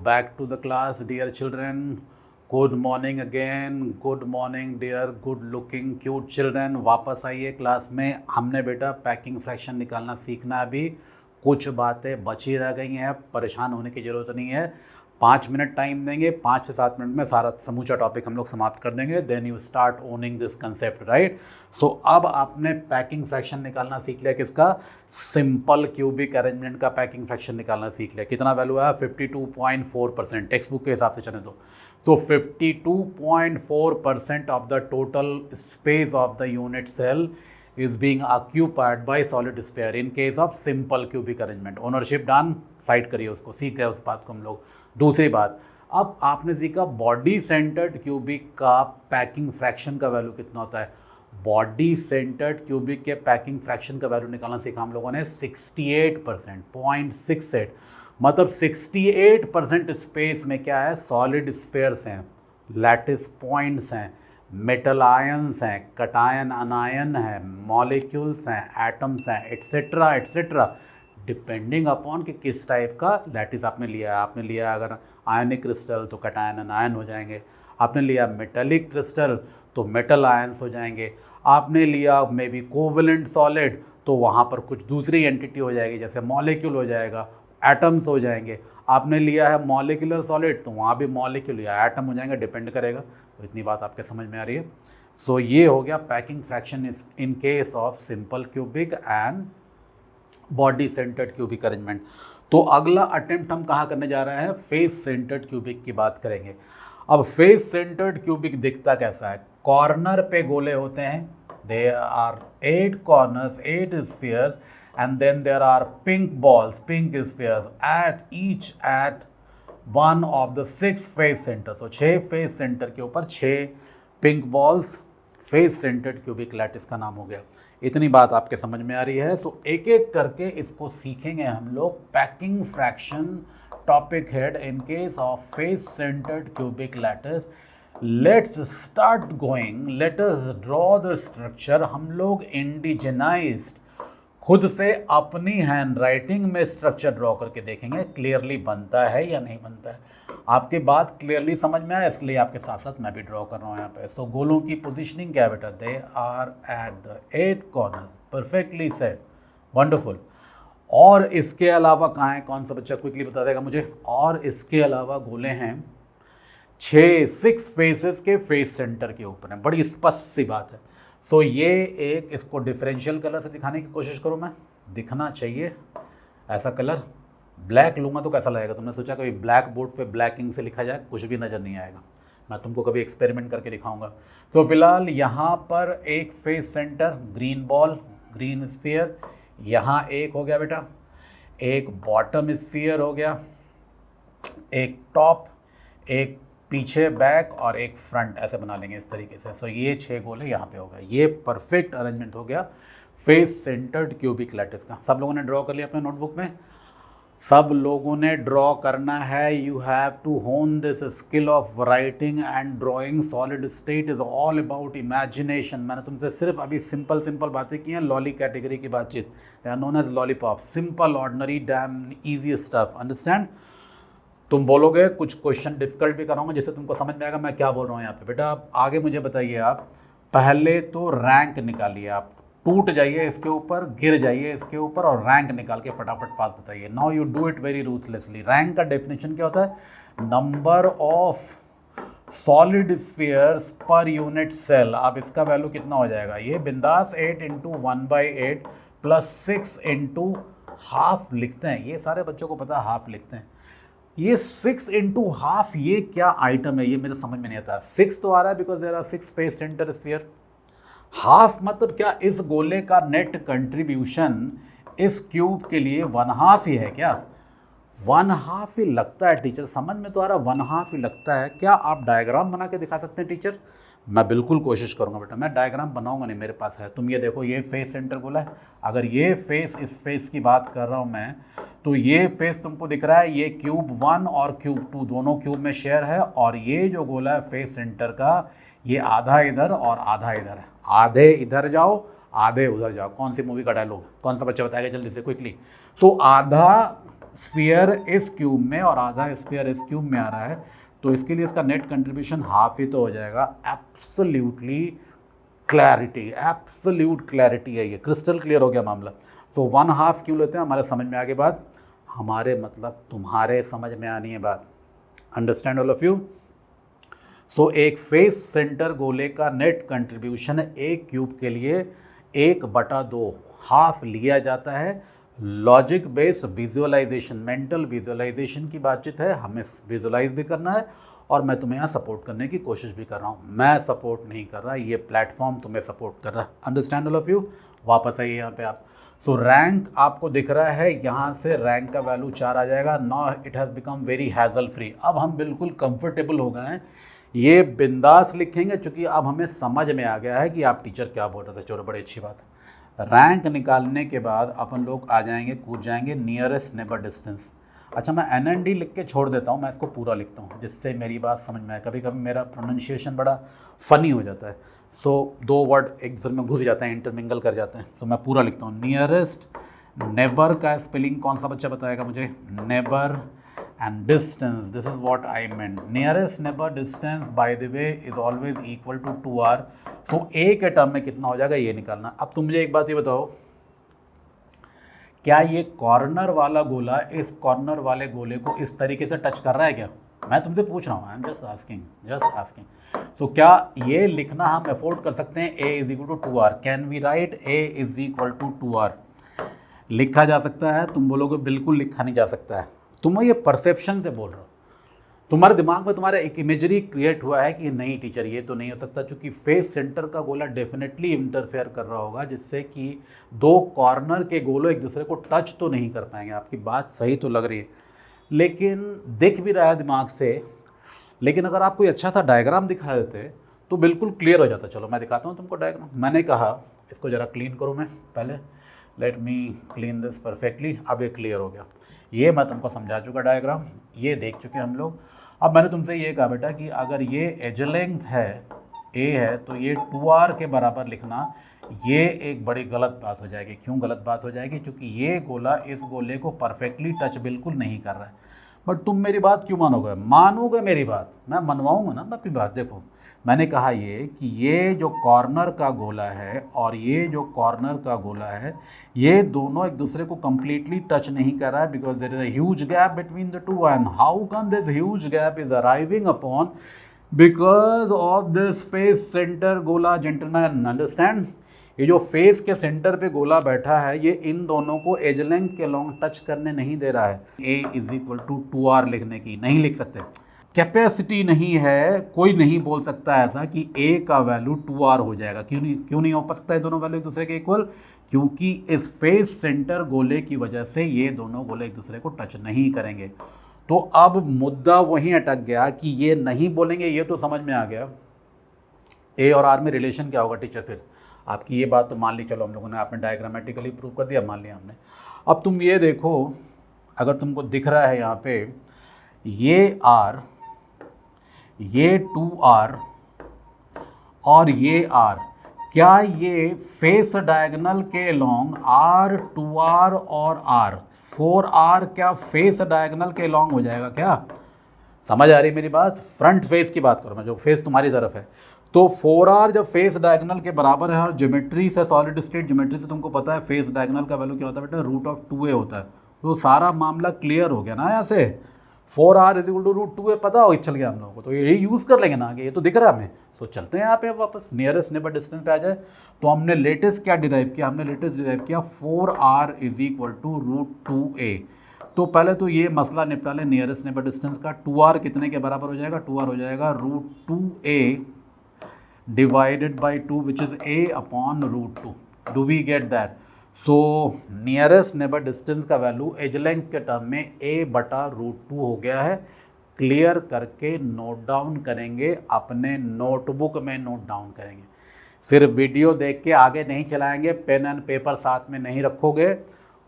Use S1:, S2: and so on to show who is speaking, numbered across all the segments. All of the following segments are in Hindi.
S1: Back to the class, dear children. Good morning again. Good morning, dear good looking cute children. वापस आइए क्लास में। हमने बेटा पैकिंग फ्रैक्शन निकालना सीखना है। अभी कुछ बातें बची रह गई हैं, परेशान होने की ज़रूरत नहीं है। 5 मिनट टाइम देंगे, 5 से 7 मिनट में सारा समूचा टॉपिक हम लोग समाप्त कर देंगे। Then you start owning this concept, right. So अब आपने पैकिंग फ्रैक्शन निकालना सीख लिया। किसका? सिंपल क्यूबिक अरेंजमेंट का पैकिंग फ्रैक्शन निकालना सीख लिया। कितना वैल्यू है? 52.4%। टेक्स्ट बुक के हिसाब से चले तो 52.4% of the total space of the unit cell is being occupied by solid sphere in case of simple cubic arrangement. Ownership done, side करिए उसको, सीख गए उस बात को हम लोग। दूसरी बात, अब आपने सीखा बॉडी सेंटर्ड क्यूबिक का पैकिंग फ्रैक्शन का वैल्यू कितना होता है। बॉडी सेंटर्ड क्यूबिक के पैकिंग फ्रैक्शन का वैल्यू निकालना सीखा हम लोगों ने 68%, 0.68। मतलब 68% स्पेस में क्या है? सॉलिड स्फेयर्स हैं, लैटिस पॉइंट्स हैं, मेटल आयंस हैं, कटायन अनायन है, मॉलिक्यूल्स हैं, एटम्स हैं, एट्सेट्रा एट्सेट्रा, डिपेंडिंग अपॉन कि किस टाइप का लैटिस आपने लिया है। आपने लिया अगर आयनिक क्रिस्टल तो कटायन अनायन हो जाएंगे, आपने लिया मेटेलिक क्रिस्टल तो मेटल आयंस हो जाएंगे, आपने लिया मे बी कोवलेंट सॉलिड तो वहाँ पर कुछ दूसरी एंटिटी हो जाएगी, जैसे मॉलिक्यूल हो जाएगा, एटम्स हो जाएंगे। आपने लिया है मॉलिक्यूलर सॉलिड तो वहाँ भी मॉलिक्यूल या एटम हो जाएंगे, डिपेंड करेगा। तो इतनी बात आपके समझ में आ रही है। सो ये हो गया packing fraction in case of simple cubic and body centred cubic arrangement. तो अगला अटेम्प्ट हम कहाँ करने जा रहे हैं? फेस सेंटर्ड क्यूबिक की बात करेंगे। अब फेस सेंटर्ड क्यूबिक दिखता कैसा है? कॉर्नर पे गोले होते हैं, they are 8 corners, 8 spheres, and then there are pink balls, pink spheres at each at one of the 6 face centers. So 6 face center के ऊपर 6 pink balls, face centred cubic lattice का नाम हो गया। इतनी बात आपके समझ में आ रही है। तो एक एक करके इसको सीखेंगे हम लोग। Packing fraction topic head in case of face centred cubic lattice. Let's start going, let us draw the structure. हम लोग इंडिजिनाइज्ड खुद से अपनी हैंड राइटिंग में स्ट्रक्चर ड्रॉ करके देखेंगे क्लियरली बनता है या नहीं बनता है। आपकी बात क्लियरली समझ में आया, इसलिए आपके साथ साथ मैं भी ड्रॉ कर रहा हूँ यहाँ पे। सो गोलों की पोजीशनिंग क्या है बेटा? They are at the 8 corners, perfectly set, wonderful. और इसके अलावा कहाँ है? कौन सा बच्चा क्विकली बता देगा मुझे? और इसके अलावा गोले हैं 6 फेसेस के फेस सेंटर के ऊपर है। बड़ी स्पष्ट सी बात है। सो ये एक, इसको डिफरेंशियल कलर से दिखाने की कोशिश करूँ मैं, दिखना चाहिए ऐसा कलर। ब्लैक लूँगा तो कैसा लगेगा? तुमने सोचा कभी ब्लैक बोर्ड पे ब्लैक इंक से लिखा जाए? कुछ भी नज़र नहीं आएगा। मैं तुमको कभी एक्सपेरिमेंट करके दिखाऊंगा। तो फिलहाल यहाँ पर एक face centre, green ball, green sphere, यहाँ एक हो गया बेटा, एक बॉटम स्फीयर हो गया, एक टॉप, एक पीछे बैक और एक फ्रंट, ऐसे बना लेंगे इस तरीके से। सो ये 6 गोले यहाँ पे हो गए। ये परफेक्ट अरेंजमेंट हो गया फेस सेंटर्ड क्यूबिक लैटिस का। सब लोगों ने ड्रॉ कर लिया अपने नोटबुक में? सब लोगों ने ड्रॉ करना है। यू हैव टू होन this skill of writing and drawing. Solid state is all about imagination. मैंने तुमसे सिर्फ अभी सिंपल बातें की हैं, लॉली कैटेगरी की बातचीत। They are known as lollipop, simple ordinary damn easy stuff, understand. तुम बोलोगे कुछ क्वेश्चन डिफिकल्ट भी कराऊंगा जिससे तुमको समझ में आएगा मैं क्या बोल रहा हूँ यहाँ पे। बेटा आप आगे मुझे बताइए, आप पहले तो रैंक निकालिए, आप टूट जाइए इसके ऊपर, गिर जाइए इसके ऊपर और रैंक निकाल के फटाफट पास बताइए। Now you do it very ruthlessly. Rank का डेफिनेशन क्या होता है? Number of solid spheres per unit cell. अब इसका वैल्यू कितना हो जाएगा? ये बिंदास 8 × 1/8 + 6 × हाफ लिखते हैं। ये सारे बच्चों को पता है हाफ लिखते हैं। ये 6 × हाफ, ये क्या आइटम है? ये मेरे समझ में नहीं आता। 6 तो आ रहा है because there are 6 face centre sphere. Half मतलब क्या? इस गोले का नेट कंट्रीब्यूशन इस क्यूब के लिए 1/2 ही है क्या? 1/2 ही लगता है टीचर, समझ में तो आ रहा, 1/2 ही लगता है। क्या आप डायग्राम बना के दिखा सकते हैं टीचर? मैं बिल्कुल कोशिश करूंगा बेटा, मैं डायग्राम बनाऊंगा नहीं, मेरे पास है। तुम ये देखो, ये फेस सेंटर बोला है। अगर ये फेस, इस फेस की बात कर रहा हूँ मैं, तो ये फेस तुमको दिख रहा है, ये क्यूब 1 और क्यूब 2 दोनों क्यूब में शेयर है। और ये जो गोला है फेस सेंटर का, ये आधा इधर और आधा इधर है। आधे इधर जाओ, आधे उधर जाओ। कौन सी मूवी का डायलॉग, कौन सा बच्चा बताएगा जल्दी से क्विकली। तो आधा स्फीयर इस क्यूब में और आधा स्फीयर इस क्यूब में आ रहा है, तो इसके लिए इसका नेट कंट्रीब्यूशन हाफ ही तो हो जाएगा। एब्सोल्युटली क्लैरिटी, एब्सोल्यूट क्लैरिटी है ये, क्रिस्टल क्लियर हो गया मामला। तो 1/2 क्यों लेते हैं, हमारे समझ में आ गई बात, हमारे मतलब तुम्हारे समझ में आनी है बात। Understand all of you. So एक फेस सेंटर गोले का नेट कंट्रीब्यूशन एक क्यूब के लिए 1/2 हाफ लिया जाता है। Logic based visualisation, mental visualisation की बातचीत है, हमें विजुअलाइज भी करना है और मैं तुम्हें यहाँ सपोर्ट करने की कोशिश भी कर रहा हूँ। मैं सपोर्ट नहीं कर रहा, ये प्लेटफॉर्म तुम्हें सपोर्ट कर रहा है। Understand all of you. वापस आइए यहाँ पे आप। सो रैंक आपको दिख रहा है, यहाँ से रैंक का वैल्यू 4 आ जाएगा। Now it has become very hassle free. अब हम बिल्कुल कंफर्टेबल हो गए हैं, ये बिंदास लिखेंगे, चूँकि अब हमें समझ में आ गया है कि आप टीचर क्या बोल रहे थे। चलो बड़ी अच्छी बात है। रैंक निकालने के बाद अपन लोग आ जाएंगे, कूद जाएंगे नियरेस्ट नेबर डिस्टेंस। अच्छा, मैं NND लिख के छोड़ देता हूँ, मैं इसको पूरा लिखता हूँ जिससे मेरी बात समझ में आए। कभी कभी मेरा प्रोनाउंसिएशन बड़ा फ़नी हो जाता है, सो 2 वर्ड एक दूसरे में घुस जाते हैं, इंटरमिंगल कर जाते हैं, तो मैं पूरा लिखता हूँ। नियरेस्ट नेबर का स्पेलिंग कौन सा बच्चा बताएगा मुझे? Neighbour and distance, this is what I meant. Nearest neighbor distance by the way is always equal to 2r. so a के टर्म में कितना हो जाएगा ये निकालना। अब तुम मुझे एक बात ये बताओ, क्या ये कॉर्नर वाला गोला इस कॉर्नर वाले गोले को इस तरीके से टच कर रहा है क्या? मैं तुमसे पूछ रहा हूँ, I am just asking. So क्या ये लिखना हम अफोर्ड कर सकते हैं, a is equal to 2r? Can we write a is equal to 2r? लिखा जा सकता है? तुम बोलोगे बिल्कुल लिखा नहीं जा सकता है। तुम ये परसेप्शन से बोल रहे हो, तुम्हारे दिमाग में तुम्हारा एक इमेजरी क्रिएट हुआ है कि नहीं टीचर ये तो नहीं हो सकता, क्योंकि फेस सेंटर का गोला डेफिनेटली इंटरफेयर कर रहा होगा, जिससे कि 2 कॉर्नर के गोलों एक दूसरे को टच तो नहीं कर पाएंगे। आपकी बात सही तो लग रही है, लेकिन दिख भी रहा है दिमाग से। लेकिन अगर आप कोई अच्छा सा डायग्राम दिखा देते तो बिल्कुल क्लियर हो जाता। चलो मैं दिखाता हूँ तुमको डायग्राम। मैंने कहा इसको ज़रा क्लीन करो, मैं पहले let me clean this perfectly. अब ये क्लियर हो गया, ये मैं तुमको समझा चुका डायग्राम, ये देख चुके हम लोग। अब मैंने तुमसे ये कहा बेटा कि अगर ये एज लेंथ है a है तो ये 2r के बराबर लिखना, ये एक बड़ी गलत बात हो जाएगी। क्यों गलत बात हो जाएगी? क्योंकि ये गोला इस गोले को परफेक्टली टच बिल्कुल नहीं कर रहा है। बट तुम मेरी बात क्यों मानोगे? मानोगे मेरी बात, मैं मनवाऊंगा ना अपनी बात। देखो मैंने कहा ये कि ये जो कॉर्नर का गोला है और ये जो कॉर्नर का गोला है, ये दोनों एक दूसरे को completely टच नहीं कर रहा है, because there is a huge gap between the two. And how come this huge gap is arriving upon? Because of this face centre गोला। जेंटलमैन अंडरस्टैंड, ये जो फेस के सेंटर पे गोला बैठा है, ये इन दोनों को एज लेंथ के लॉन्ग टच करने नहीं दे रहा है। a is equal to 2r लिखने की नहीं लिख सकते, कैपेसिटी नहीं है। कोई नहीं बोल सकता ऐसा कि a का वैल्यू 2r हो जाएगा। क्यों नहीं हो सकता है दोनों वैल्यू एक दूसरे के इक्वल? क्योंकि इस फेस सेंटर गोले की वजह से ये दोनों गोले एक दूसरे को टच नहीं करेंगे। तो अब मुद्दा वहीं अटक गया कि ये नहीं बोलेंगे, ये तो समझ में आ गया। a और r में रिलेशन क्या होगा टीचर? फिर आपकी ये बात तो मान ली, चलो हम लोगों ने, आपने डायग्रामेटिकली प्रूव कर दिया, मान लिया हमने। अब तुम ये देखो, अगर तुमको दिख रहा है यहाँ पे ये r, ये 2r और ये r, क्या ये फेस डायगोनल के लॉन्ग r, 2r और r, 4r क्या फेस डायगोनल के लॉन्ग हो जाएगा क्या? समझ आ रही मेरी बात? फ्रंट फेस की बात करो मैं, जो फेस तुम्हारी तरफ है। तो 4r जब फेस डायगोनल के बराबर है, और ज्योमेट्री से, सॉलिड स्टेट ज्योमेट्री से तुमको पता है फेस डायगोनल का वैल्यू क्या होता है बेटा? √2a होता है। तो सारा मामला क्लियर हो गया ना यहाँ से। 4r is equal to √2a पता हो, चल गया हम लोगों को, तो यही यूज़ कर लेंगे ना आगे, ये तो दिख रहा है हमें। तो चलते हैं यहाँ पे वापस नियरेस्ट नेबर डिस्टेंस पे आ जाए। तो हमने लेटेस्ट क्या डिराइव किया? हमने लेटेस्ट डिराइव किया 4r is equal to √2a। तो पहले तो ये मसला निपटा लें नियरेस्ट नेबर डिस्टेंस का। 2r कितने के बराबर हो जाएगा? 2r हो जाएगा √2a divided by 2 which is a upon √2. Do we get that? So nearest neighbor distance का वैल्यू एज लेंथ के टर्म में a/√2 हो गया है। क्लियर करके नोट डाउन करेंगे, अपने नोटबुक में नोट डाउन करेंगे। फिर वीडियो देख के आगे नहीं चलाएंगे, पेन एंड पेपर साथ में नहीं रखोगे,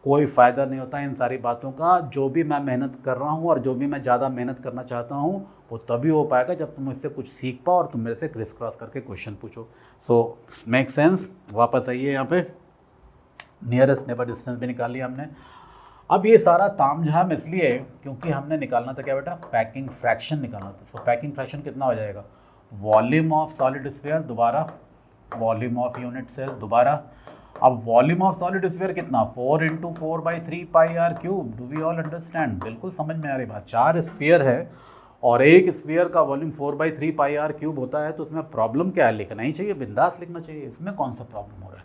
S1: कोई फ़ायदा नहीं होता इन सारी बातों का। जो भी मैं मेहनत कर रहा हूँ और जो भी मैं ज़्यादा मेहनत करना चाहता हूँ वो तभी हो पाएगा जब तुम इससे कुछ सीख पाओ और तुम मेरे से क्रिस क्रॉस करके क्वेश्चन पूछो। So make sense. वापस आइए यहाँ पे, नियरेस्ट नेबर डिस्टेंस भी निकाल लिया हमने। अब ये सारा तामझाम इसलिए क्योंकि हमने निकालना था क्या बेटा, पैकिंग फ्रैक्शन निकालना था। तो पैकिंग फ्रैक्शन कितना हो जाएगा, वॉल्यूम ऑफ सॉलिड स्फीयर दोबारा वॉल्यूम ऑफ यूनिट सेल दोबारा। अब वॉल्यूम ऑफ सॉलिड स्फीयर कितना, 4 × 4/3 pi r cube. Do we all understand? बिल्कुल समझ में आ रही बात। 4 स्फीयर है और एक स्फीयर का वॉल्यूम 4/3 पाई आर क्यूब होता है, तो उसमें प्रॉब्लम क्या है, लिखना ही चाहिए, बिंदास लिखना चाहिए, इसमें कौन सा प्रॉब्लम हो रहा है।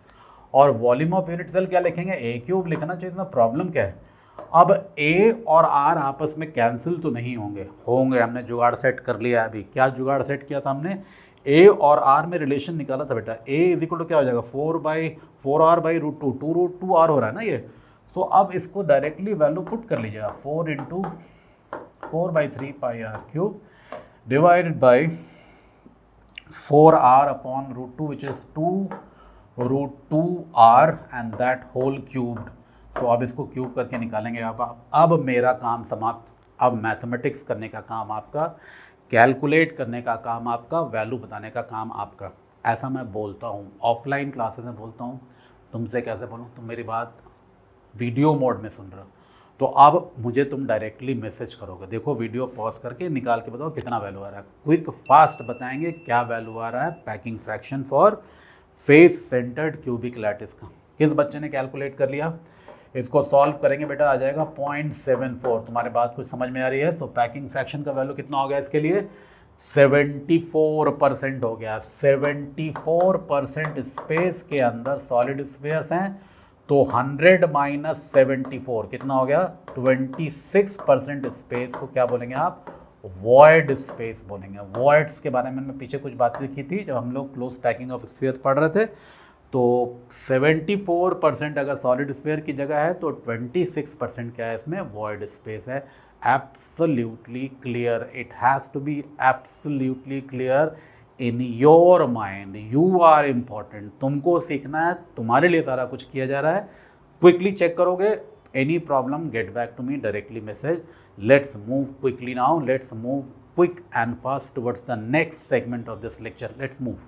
S1: और वॉल्यूम ऑफ यूनिट सेल क्या लिखेंगे, ए क्यूब लिखना चाहिए, इसमें प्रॉब्लम क्या है। अब ए और आर आपस में कैंसिल तो नहीं होंगे, हमने जुगाड़ सेट कर लिया। अभी क्या जुगाड़ सेट किया था हमने, ए और आर में रिलेशन निकाला था बेटा। ए इज इक्वल टू क्या हो जाएगा, 4/4r/√2, 2√2r हो रहा है ना ये। तो अब इसको डायरेक्टली वैल्यू पुट कर लीजिएगा, 4 × 4/3 pi r cube divided by 4r/√2 which is 2√2r and that whole cubed. तो अब इसको क्यूब करके निकालेंगे आप। अब मेरा काम समाप्त। अब मैथमेटिक्स करने का काम आपका, कैलकुलेट करने का काम आपका, वैल्यू बताने का काम आपका। ऐसा मैं बोलता हूँ, ऑफलाइन क्लासेस में बोलता हूँ, तुमसे कैसे बोलूँ, तुम मेरी बात वीडियो मोड में सुन रहे हो। तो अब मुझे तुम डायरेक्टली मैसेज करोगे, देखो वीडियो पॉज करके निकाल के बताओ कितना वैल्यू आ रहा है। क्विक फास्ट बताएंगे क्या वैल्यू आ रहा है packing fraction for face centred cubic lattice का। किस बच्चे ने कैलकुलेट कर लिया, इसको सॉल्व करेंगे बेटा, आ जाएगा 0.74। तुम्हारे बात कुछ समझ में आ रही है। सो पैकिंग फ्रैक्शन का वैल्यू कितना हो गया इसके लिए, 74% हो गया। 74% स्पेस के अंदर सॉलिड स्फीयर्स हैं, तो 100 - 74 कितना हो गया, 26% स्पेस को क्या बोलेंगे आप, वॉइड स्पेस बोलेंगे। वॉइड्स के बारे में मैं पीछे कुछ बातें की थी जब हम लोग क्लोज पैकिंग ऑफ स्फीयर पढ़ रहे थे। तो 74% अगर सॉलिड स्फीयर की जगह है तो 26% क्या है इसमें, वॉइड स्पेस है। Absolutely clear, it has to be absolutely clear in your mind. You are important, तुमको सीखना है, तुम्हारे लिए सारा कुछ किया जा रहा है। क्विकली चेक करोगे, any problem get back to me, directly message. Let's move quickly now, let's move quick and fast towards the next segment of this lecture. Let's move.